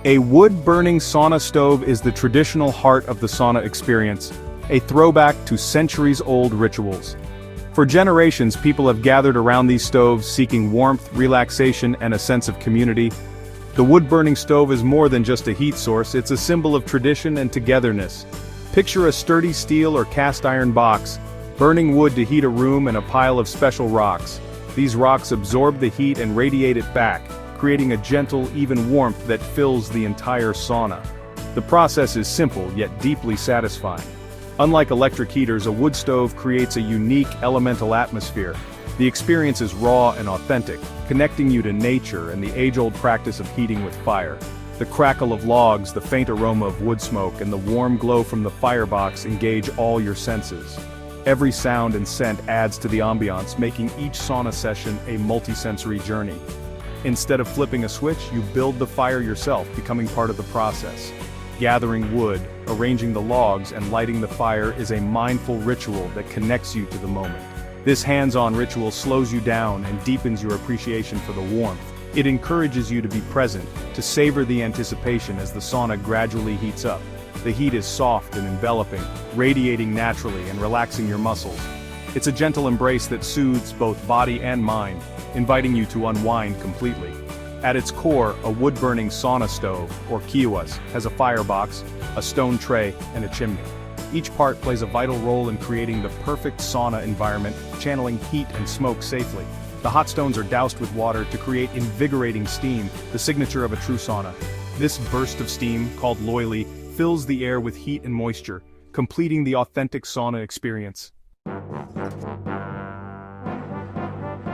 A wood-burning sauna stove is the traditional heart of the sauna experience, a throwback to centuries-old rituals. For generations, people have gathered around these stoves seeking warmth, relaxation, and a sense of community. The wood-burning stove is more than just a heat source, it's a symbol of tradition and togetherness. Picture a sturdy steel or cast iron box, burning wood to heat a room and a pile of special rocks. These rocks absorb the heat and radiate it back, creating a gentle, even warmth that fills the entire sauna. The process is simple, yet deeply satisfying. Unlike electric heaters, a wood stove creates a unique, elemental atmosphere. The experience is raw and authentic, connecting you to nature and the age-old practice of heating with fire. The crackle of logs, the faint aroma of wood smoke, and the warm glow from the firebox engage all your senses. Every sound and scent adds to the ambiance, making each sauna session a multi-sensory journey. Instead of flipping a switch, you build the fire yourself, becoming part of the process. Gathering wood, arranging the logs, and lighting the fire is a mindful ritual that connects you to the moment. This hands-on ritual slows you down and deepens your appreciation for the warmth. It encourages you to be present, to savor the anticipation as the sauna gradually heats up. The heat is soft and enveloping, radiating naturally and relaxing your muscles. It's a gentle embrace that soothes both body and mind, inviting you to unwind completely. At its core, a wood-burning sauna stove, or kiwas, has a firebox, a stone tray, and a chimney. Each part plays a vital role in creating the perfect sauna environment, channeling heat and smoke safely. The hot stones are doused with water to create invigorating steam, the signature of a true sauna. This burst of steam, called loili, fills the air with heat and moisture, completing the authentic sauna experience.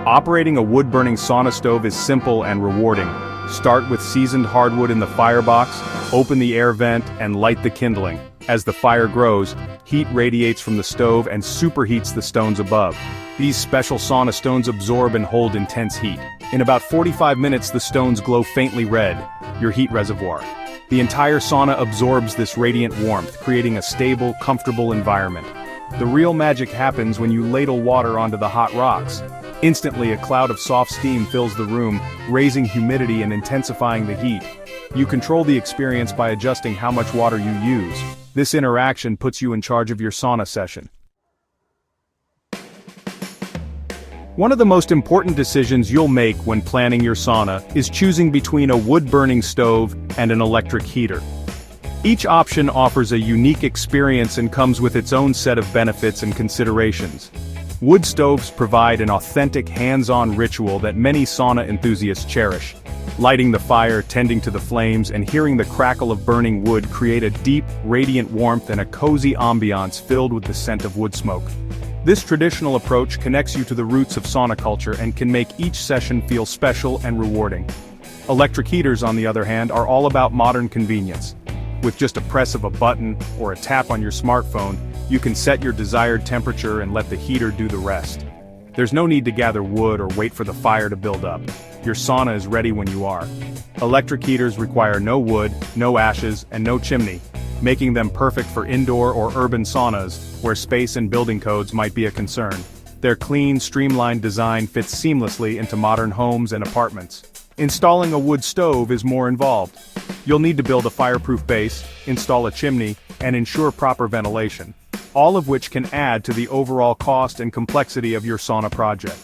Operating a wood-burning sauna stove is simple and rewarding. Start with seasoned hardwood in the firebox, open the air vent, and light the kindling. As the fire grows, heat radiates from the stove and superheats the stones above. These special sauna stones absorb and hold intense heat. In about 45 minutes, the stones glow faintly red, your heat reservoir. The entire sauna absorbs this radiant warmth, creating a stable, comfortable environment. The real magic happens when you ladle water onto the hot rocks. Instantly, a cloud of soft steam fills the room, raising humidity and intensifying the heat. You control the experience by adjusting how much water you use. This interaction puts you in charge of your sauna session. One of the most important decisions you'll make when planning your sauna is choosing between a wood-burning stove and an electric heater. Each option offers a unique experience and comes with its own set of benefits and considerations. Wood stoves provide an authentic hands-on ritual that many sauna enthusiasts cherish. Lighting the fire, tending to the flames, and hearing the crackle of burning wood create a deep, radiant warmth and a cozy ambiance filled with the scent of wood smoke. This traditional approach connects you to the roots of sauna culture and can make each session feel special and rewarding. Electric heaters, on the other hand, are all about modern convenience. With just a press of a button or a tap on your smartphone, you can set your desired temperature and let the heater do the rest. There's no need to gather wood or wait for the fire to build up. Your sauna is ready when you are. Electric heaters require no wood, no ashes, and no chimney, making them perfect for indoor or urban saunas, where space and building codes might be a concern. Their clean, streamlined design fits seamlessly into modern homes and apartments. Installing a wood stove is more involved. You'll need to build a fireproof base, install a chimney, and ensure proper ventilation, all of which can add to the overall cost and complexity of your sauna project.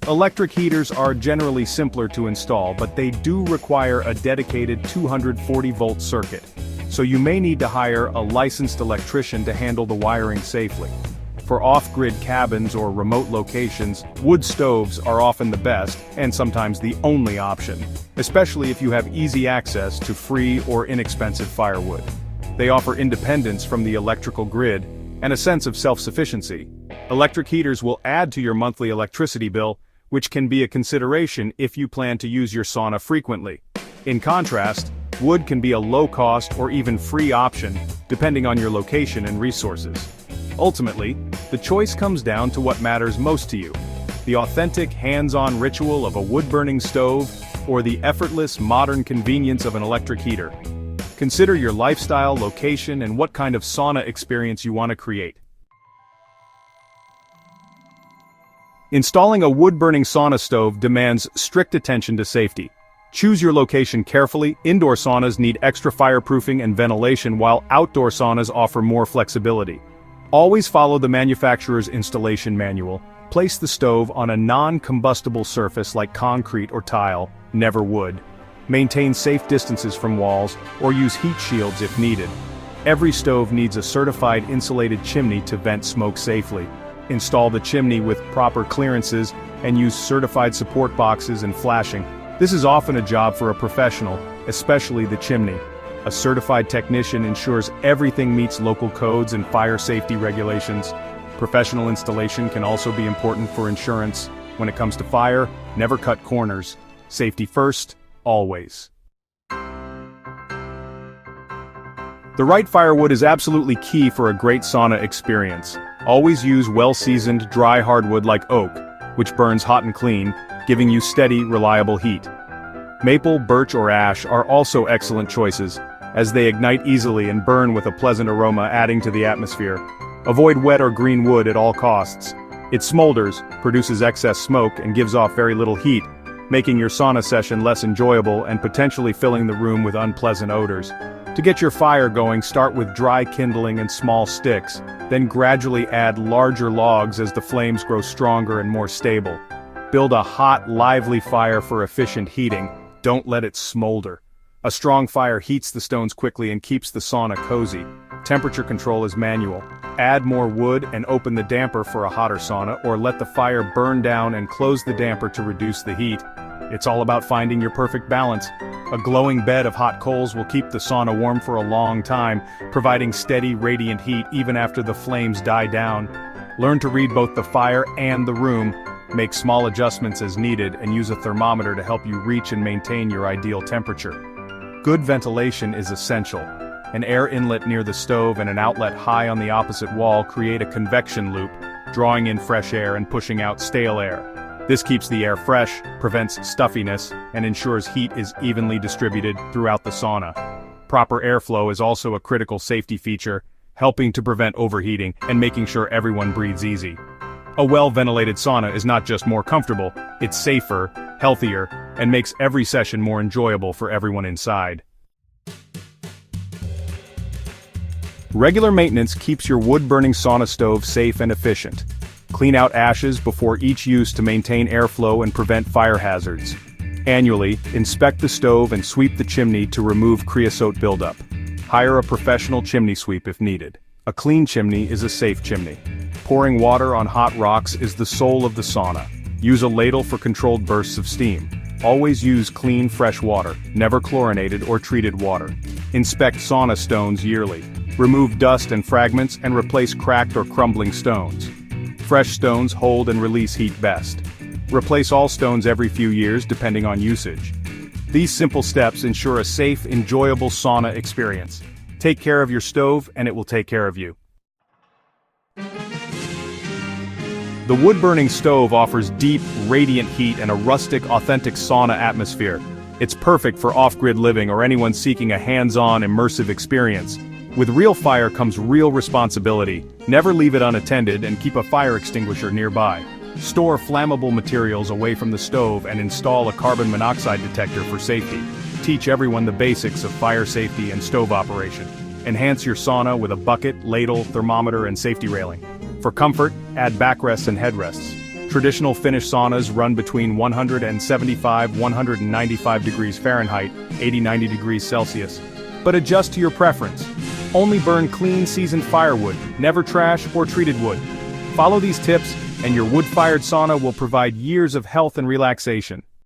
Electric heaters are generally simpler to install, but they do require a dedicated 240-volt circuit, so you may need to hire a licensed electrician to handle the wiring safely. For off-grid cabins or remote locations, wood stoves are often the best, and sometimes the only option, especially if you have easy access to free or inexpensive firewood. They offer independence from the electrical grid and a sense of self-sufficiency. Electric heaters will add to your monthly electricity bill, which can be a consideration if you plan to use your sauna frequently. In contrast, wood can be a low-cost or even free option, depending on your location and resources. Ultimately, the choice comes down to what matters most to you: the authentic hands-on ritual of a wood-burning stove, or the effortless modern convenience of an electric heater. Consider your lifestyle, location, and what kind of sauna experience you want to create. Installing a wood-burning sauna stove demands strict attention to safety. Choose your location carefully. Indoor saunas need extra fireproofing and ventilation, while outdoor saunas offer more flexibility. Always follow the manufacturer's installation manual. Place the stove on a non-combustible surface like concrete or tile, never wood. Maintain safe distances from walls, or use heat shields if needed. Every stove needs a certified insulated chimney to vent smoke safely. Install the chimney with proper clearances and use certified support boxes and flashing. This is often a job for a professional, especially the chimney. A certified technician ensures everything meets local codes and fire safety regulations. Professional installation can also be important for insurance. When it comes to fire, never cut corners. Safety first, always. The right firewood is absolutely key for a great sauna experience. Always use well-seasoned, dry hardwood like oak, which burns hot and clean, giving you steady, reliable heat. Maple, birch, or ash are also excellent choices, as they ignite easily and burn with a pleasant aroma, adding to the atmosphere. Avoid wet or green wood at all costs. It smolders, produces excess smoke, and gives off very little heat, making your sauna session less enjoyable and potentially filling the room with unpleasant odors. To get your fire going, start with dry kindling and small sticks, then gradually add larger logs as the flames grow stronger and more stable. Build a hot, lively fire for efficient heating. Don't let it smolder. A strong fire heats the stones quickly and keeps the sauna cozy. Temperature control is manual. Add more wood and open the damper for a hotter sauna, or let the fire burn down and close the damper to reduce the heat. It's all about finding your perfect balance. A glowing bed of hot coals will keep the sauna warm for a long time, providing steady, radiant heat even after the flames die down. Learn to read both the fire and the room. Make small adjustments as needed and use a thermometer to help you reach and maintain your ideal temperature. Good ventilation is essential. An air inlet near the stove and an outlet high on the opposite wall create a convection loop, drawing in fresh air and pushing out stale air. This keeps the air fresh, prevents stuffiness, and ensures heat is evenly distributed throughout the sauna. Proper airflow is also a critical safety feature, helping to prevent overheating and making sure everyone breathes easy. A well-ventilated sauna is not just more comfortable, it's safer, healthier, and makes every session more enjoyable for everyone inside. Regular maintenance keeps your wood-burning sauna stove safe and efficient. Clean out ashes before each use to maintain airflow and prevent fire hazards. Annually, inspect the stove and sweep the chimney to remove creosote buildup. Hire a professional chimney sweep if needed. A clean chimney is a safe chimney. Pouring water on hot rocks is the soul of the sauna. Use a ladle for controlled bursts of steam. Always use clean, fresh water, never chlorinated or treated water. Inspect sauna stones yearly. Remove dust and fragments and replace cracked or crumbling stones. Fresh stones hold and release heat best. Replace all stones every few years depending on usage. These simple steps ensure a safe, enjoyable sauna experience. Take care of your stove and it will take care of you. The wood-burning stove offers deep, radiant heat and a rustic, authentic sauna atmosphere. It's perfect for off-grid living or anyone seeking a hands-on, immersive experience. With real fire comes real responsibility. Never leave it unattended and keep a fire extinguisher nearby. Store flammable materials away from the stove and install a carbon monoxide detector for safety. Teach everyone the basics of fire safety and stove operation. Enhance your sauna with a bucket, ladle, thermometer, and safety railing. For comfort, add backrests and headrests. Traditional Finnish saunas run between 175–195 degrees Fahrenheit, 80–90 degrees Celsius. But adjust to your preference. Only burn clean, seasoned firewood, never trash or treated wood. Follow these tips, and your wood-fired sauna will provide years of health and relaxation.